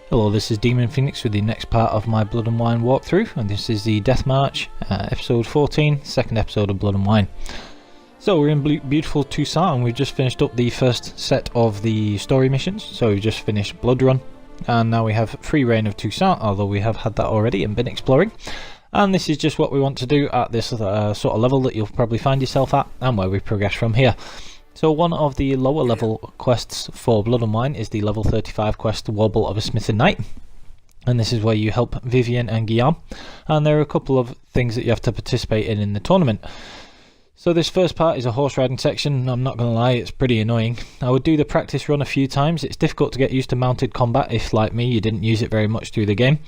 Hello, this is Demon Phoenix with the next part of my Blood and Wine walkthrough, and this is the Death March, episode 14, second episode of Blood and Wine. So we're in beautiful Toussaint, and we've just finished up the first set of the story missions. So we've just finished Blood Run, and now we have Free Reign of Toussaint, although we have had that already and been exploring. And this is just what we want to do at this sort of level that you'll probably find yourself at, and where we progress from here. So one of the lower level quests for Blood and Wine is the level 35 quest, Warble of a Smitten Knight. And this is where you help Vivienne and Guillaume. And there are a couple of things that you have to participate in the tournament. So this first part is a horse riding section. I'm not going to lie, it's pretty annoying. I would do the practice run a few times. It's difficult to get used to mounted combat if, like me, you didn't use it very much through the game.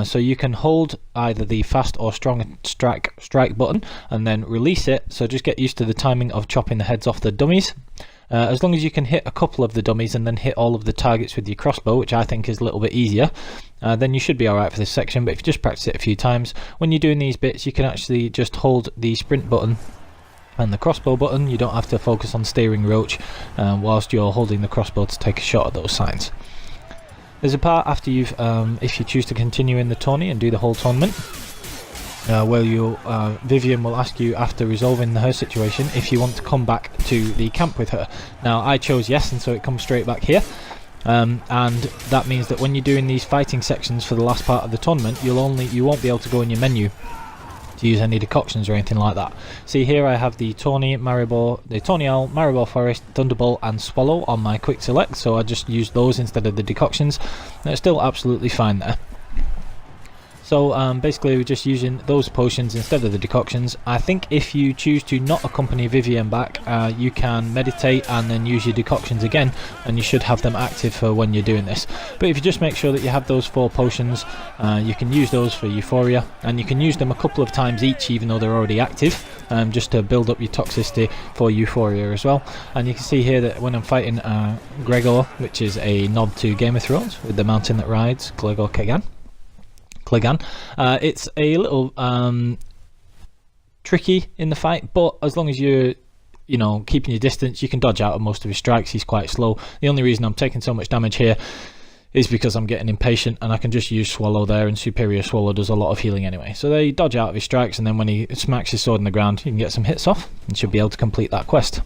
So you can hold either the fast or strong strike button and then release it. So just get used to the timing of chopping the heads off the dummies. As long as you can hit a couple of the dummies and then hit all of the targets with your crossbow, which I think is a little bit easier, then you should be alright for this section. But if you just practice it a few times, when you're doing these bits, you can actually just hold the sprint button and the crossbow button. You don't have to focus on steering roach whilst you're holding the crossbow to take a shot at those signs. There's a part after you've, if you choose to continue in the tourney and do the whole tournament, where Vivienne will ask you after resolving her situation if you want to come back to the camp with her. Now I chose yes, and so it comes straight back here. And that means that when you're doing these fighting sections for the last part of the tournament, you won't be able to go in your menu to use any decoctions or anything like that. See here I have the Tourney, Maribor, the Tourney Owl, Maribor Forest, Thunderbolt and Swallow on my quick select, so I just used those instead of the decoctions, and it's still absolutely fine there. So basically we're just using those potions instead of the decoctions. I think if you choose to not accompany Vivienne back, you can meditate and then use your decoctions again, and you should have them active for when you're doing this. But if you just make sure that you have those 4 potions, you can use those for Euphoria, and you can use them a couple of times each even though they're already active, just to build up your toxicity for Euphoria as well. And you can see here that when I'm fighting Gregor, which is a nod to Game of Thrones with the mountain that rides, Gregor Clegane, it's a little tricky in the fight, but as long as you're keeping your distance, you can dodge out of most of his strikes. He's quite slow. The only reason I'm taking so much damage here is because I'm getting impatient, and I can just use Swallow there, and Superior Swallow does a lot of healing anyway. So they dodge out of his strikes, and then when he smacks his sword in the ground, you can get some hits off and should be able to complete that quest.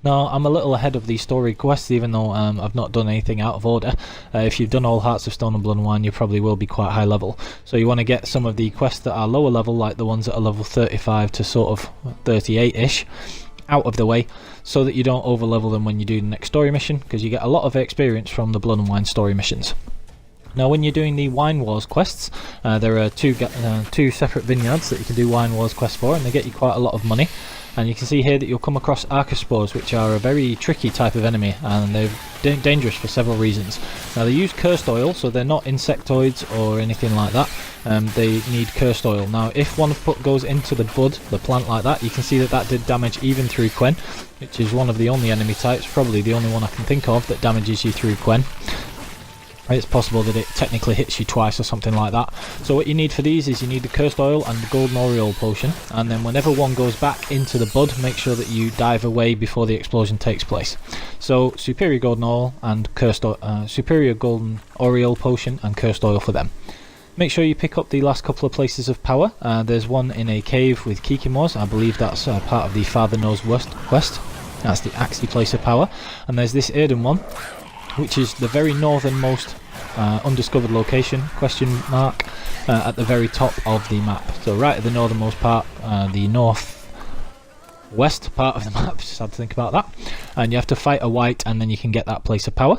Now, I'm a little ahead of the story quests, even though I've not done anything out of order. If you've done all Hearts of Stone and Blood and Wine, you probably will be quite high level. So you want to get some of the quests that are lower level, like the ones that are level 35 to sort of 38-ish, out of the way, so that you don't over level them when you do the next story mission, because you get a lot of experience from the Blood and Wine story missions. Now when you're doing the Wine Wars quests, there are two separate vineyards that you can do Wine Wars quests for, and they get you quite a lot of money. And you can see here that you'll come across Archospores, which are a very tricky type of enemy, and they're dangerous for several reasons. Now they use cursed oil, so they're not insectoids or anything like that. They need cursed oil. Now if one goes into the bud, the plant like that, you can see that that did damage even through Quen, which is one of the only enemy types, probably the only one I can think of that damages you through Quen. It's possible that it technically hits you twice or something like that. So what you need for these is you need the cursed oil and the golden aureole potion, and then whenever one goes back into the bud, make sure that you dive away before the explosion takes place. So superior golden oil and superior golden aureole potion and cursed oil for them. Make sure you pick up the last couple of places of power. There's one in a cave with Kikimors. I believe that's part of the Father Knows Worst quest. That's the Axie place of power. And there's this Erden one, which is the very northernmost undiscovered location, at the very top of the map. So right at the northernmost part, the northwest part of the map, just had to think about that. And you have to fight a Wight, and then you can get that place of power.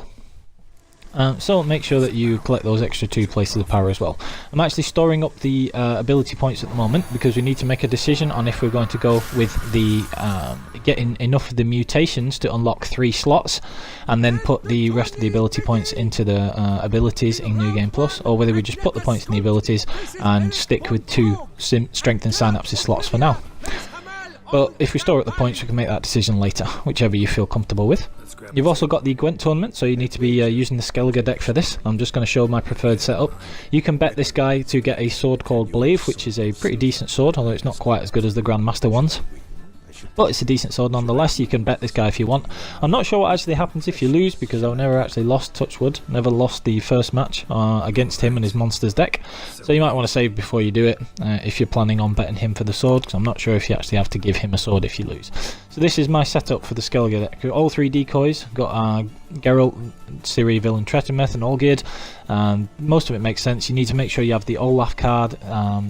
So make sure that you collect those extra 2 places of power as well. I'm actually storing up the ability points at the moment, because we need to make a decision on if we're going to go with the getting enough of the mutations to unlock 3 slots and then put the rest of the ability points into the abilities in New Game Plus, or whether we just put the points in the abilities and stick with 2 strength and synapses slots for now. But if we store at the points, we can make that decision later, whichever you feel comfortable with. You've also got the Gwent tournament, so you need to be using the Skellige deck for this. I'm just going to show my preferred setup. You can bet this guy to get a sword called Blaive, which is a pretty decent sword, although it's not quite as good as the Grandmaster ones. but it's a decent sword nonetheless. You can bet this guy if you want. I'm not sure what actually happens if you lose, because I've never actually lost, touch wood, never lost the first match against him and his monsters deck, so you might want to save before you do it if you're planning on betting him for the sword, because I'm not sure if you actually have to give him a sword if you lose. So this is my setup for the Skellige deck. All 3 decoys, got Geralt, Ciri, Villain, Tretimeth and Olgierd. Most of it makes sense. You need to make sure you have the Olaf card,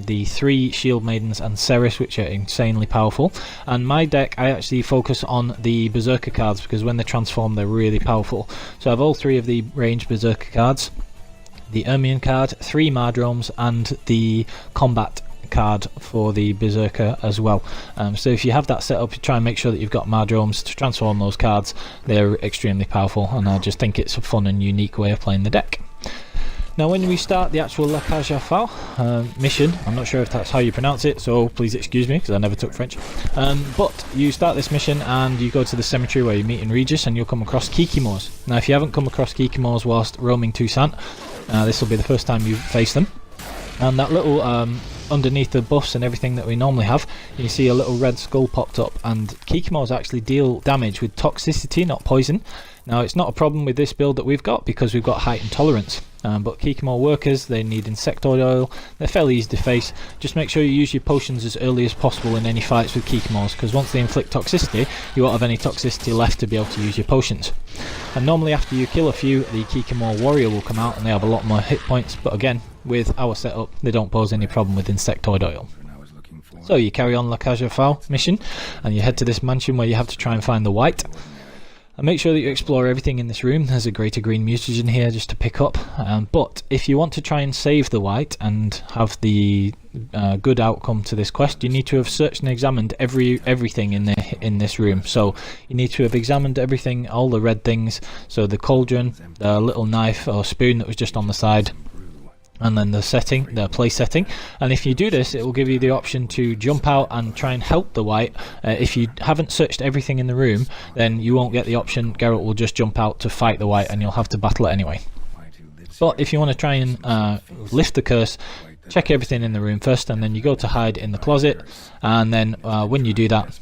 the 3 Shield Maidens and Ceres, which are insanely powerful. And my deck, I actually focus on the Berserker cards, because when they transform they're really powerful. So I have all 3 of the ranged Berserker cards, the Ermion card, 3 Mardromes and the Combat card for the Berserker as well. So if you have that set up, try and make sure that you've got Mardromes to transform those cards. They're extremely powerful, and I just think it's a fun and unique way of playing the deck. Now when we start the actual La Cage aux Folles mission, I'm not sure if that's how you pronounce it, so please excuse me because I never took French, but you start this mission and you go to the cemetery where you meet in Regis, and you'll come across Kikimors. Now if you haven't come across Kikimors whilst roaming Toussaint, this will be the first time you face them. And that little underneath the buffs and everything that we normally have, you see a little red skull popped up, and Kikimors actually deal damage with toxicity, not poison. Now it's not a problem with this build that we've got, because we've got heightened tolerance, but Kikimor workers, they need insectoid oil, they're fairly easy to face. Just make sure you use your potions as early as possible in any fights with Kikimors, because once they inflict toxicity, you won't have any toxicity left to be able to use your potions. And normally after you kill a few, the Kikimor warrior will come out and they have a lot more hit points, but again, with our setup, they don't pose any problem with insectoid oil. So you carry on La Cage aux Folles mission, and you head to this mansion where you have to try and find the Wight. And make sure that you explore everything in this room. There's a greater green mutagen here just to pick up, but if you want to try and save the Wight and have the good outcome to this quest, you need to have searched and examined everything in this room. So you need to have examined everything, all the red things, so the cauldron, the little knife or spoon that was just on the side, and then the place setting. And if you do this, it will give you the option to jump out and try and help the Wight. If you haven't searched everything in the room, then you won't get the option. Geralt will just jump out to fight the Wight and you'll have to battle it anyway. But if you want to try and lift the curse, check everything in the room first, and then you go to hide in the closet, and then when you do that,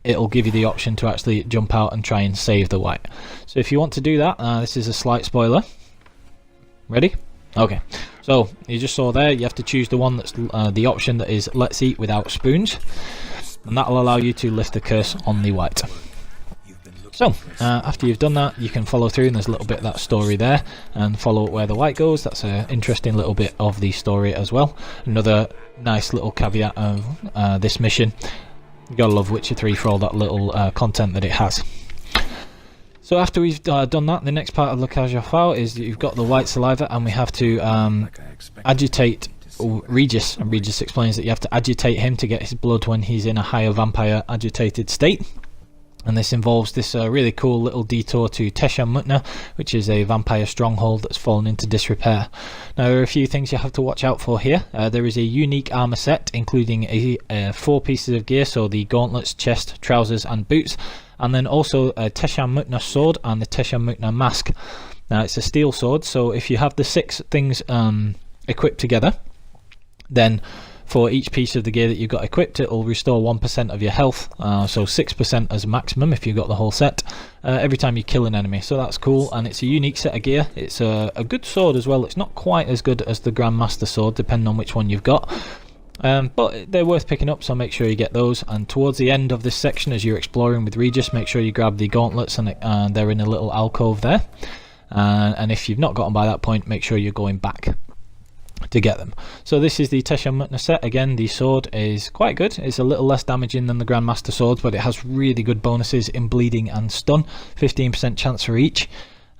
it'll give you the option to actually jump out and try and save the Wight. So if you want to do that, this is a slight spoiler. Ready? Okay, so you just saw there, you have to choose the one that's the option that is let's eat without spoons, and that will allow you to lift the curse on the Wight. So after you've done that, you can follow through, and there's a little bit of that story there, and follow where the Wight goes. That's an interesting little bit of the story as well. Another nice little caveat of this mission. You gotta love Witcher 3 for all that little content that it has. So after we've done that, the next part of La Cage aux Folles is that you've got the Wight saliva, and we have to agitate Regis. And Regis explains that you have to agitate him to get his blood when he's in a higher vampire agitated state. And this involves this really cool little detour to Toussaint Mutna, which is a vampire stronghold that's fallen into disrepair. Now there are a few things you have to watch out for here. There is a unique armour set, including 4 pieces of gear, so the gauntlets, chest, trousers and boots. And then also a Toussaint Mutna sword and the Toussaint Mutna mask. Now it's a steel sword, so if you have the 6 things equipped together, then for each piece of the gear that you've got equipped, it will restore 1% of your health, so 6% as maximum if you've got the whole set, every time you kill an enemy. So that's cool, and it's a unique set of gear. It's a good sword as well. It's not quite as good as the Grandmaster sword, depending on which one you've got. But they're worth picking up, so make sure you get those. And towards the end of this section, as you're exploring with Regis, make sure you grab the gauntlets, and they're in a little alcove there. And if you've not got them by that point, make sure you're going back to get them. So this is the Toussaint Mutna set. Again, the sword is quite good. It's a little less damaging than the Grandmaster swords, but it has really good bonuses in bleeding and stun, 15% chance for each.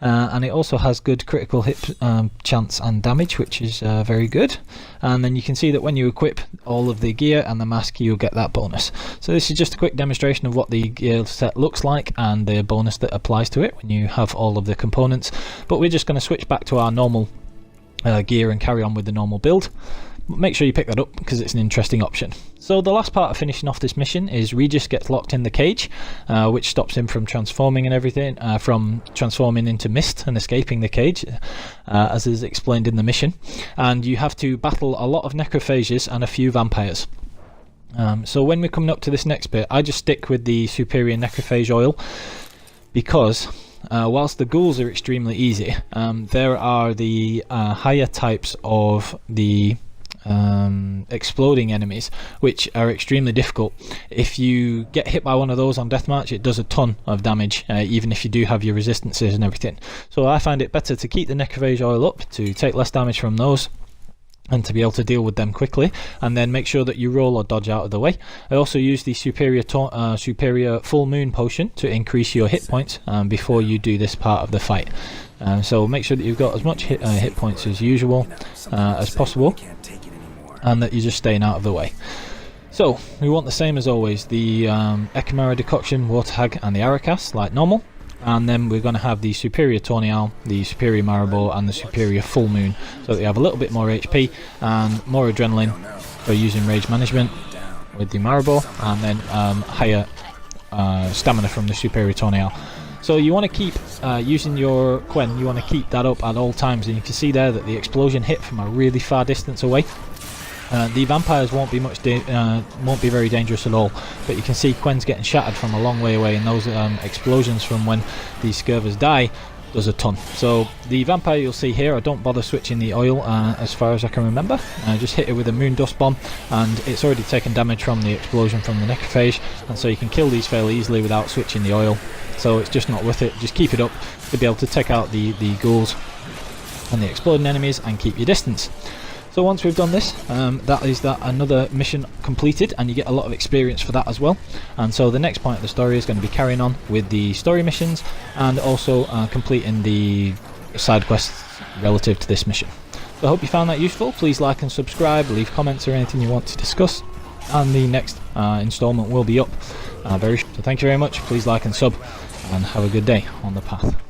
And it also has good critical hit chance and damage, which is very good. And then you can see that when you equip all of the gear and the mask, you'll get that bonus. So this is just a quick demonstration of what the gear set looks like and the bonus that applies to it when you have all of the components. But we're just going to switch back to our normal gear and carry on with the normal build. Make sure you pick that up because it's an interesting option. So the last part of finishing off this mission is Regis gets locked in the cage, which stops him from transforming and everything, from transforming into mist and escaping the cage, as is explained in the mission. And you have to battle a lot of necrophages and a few vampires. So when we're coming up to this next bit, I just stick with the superior necrophage oil, because whilst the ghouls are extremely easy, there are the higher types of the exploding enemies which are extremely difficult. If you get hit by one of those on deathmatch, it does a ton of damage, even if you do have your resistances and everything. So I find it better to keep the necrophage oil up to take less damage from those, and to be able to deal with them quickly, and then make sure that you roll or dodge out of the way. I also use the superior full moon potion to increase your hit points before you do this part of the fight. So make sure that you've got as much hit points as usual as possible, and that you're just staying out of the way. So we want the same as always, the Ekamara Decoction, Warthag and the Arakas like normal. And then we're going to have the superior tourney, the superior marable and the superior full moon, so that you have a little bit more HP and more adrenaline for using rage management with the marable, and then higher stamina from the superior tourney. So you want to keep using your Quen, you want to keep that up at all times, and you can see there that the explosion hit from a really far distance away. The vampires won't be very dangerous at all, but you can see Quen's getting shattered from a long way away, and those explosions from when these Scurvers die does a ton. So the vampire you'll see here, I don't bother switching the oil as far as I can remember. I just hit it with a moon dust bomb, and it's already taken damage from the explosion from the necrophage, and so you can kill these fairly easily without switching the oil. So it's just not worth it. Just keep it up to be able to take out the ghouls and the exploding enemies and keep your distance. So once we've done this, that is another mission completed, and you get a lot of experience for that as well. And so the next point of the story is going to be carrying on with the story missions, and also completing the side quests relative to this mission. So I hope you found that useful. Please like and subscribe, leave comments or anything you want to discuss, and the next installment will be up very soon. So thank you very much, please like and sub, and have a good day on the path.